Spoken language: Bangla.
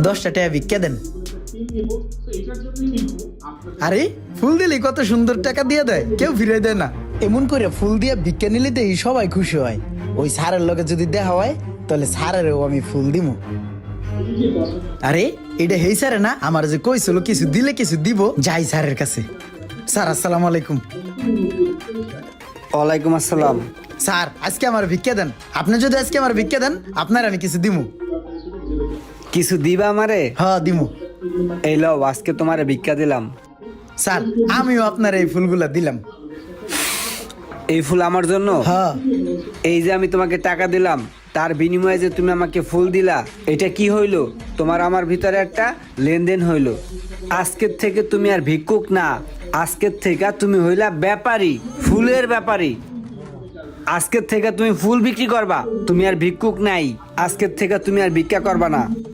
10টা টাকা ভিক্ষা দেন। আরে ফুল দিলে কত সুন্দর টাকা দিয়ে দেয়, কেউ ফিরে দেয় না। এমন করে ফুল দিয়ে ভিক্ষা নিলে তো সবাই খুশি হয়। ওই স্যারের লগে যদি দেখা হয় তাহলে স্যারেরও আমি ফুল দিমু। আরে এটা হেই স্যারে না, আমার যে কইছিল কিছু দিলে কিছু দিব, যাই স্যারের কাছে। স্যার আসসালামু আলাইকুম। ওয়ালাইকুম আসসালাম। স্যার আজকে আমার ভিক্ষা দেন। আপনি যদি আজকে আমার ভিক্ষা দেন আপনার আমি কিছু দিমু। কিছু দিবা আমারে? হ্যাঁ দিমু। এই লও, আজকে তোমারে ভিক্ষা দিলাম। স্যার আমিও আপনার এই ফুলগুলা দিলাম। এই ফুল আমার জন্য? হ্যাঁ। এই যে আমি তোমাকে টাকা দিলাম, তার বিনিময়ে যে তুমি আমাকে ফুল দিলা, এটা কি হইলো? তোমার আমার ভিতরে একটা লেনদেন হইলো। আজকের থেকে তুমি আর ভিক্ষুক না, আজকের থেকে তুমি হইলা ব্যাপারী, ফুলের ব্যাপারী। আজকের থেকে তুমি ফুল বিক্রি করবা, তুমি আর ভিক্ষুক নাই। আজকের থেকে তুমি আর ভিক্ষা করবা না।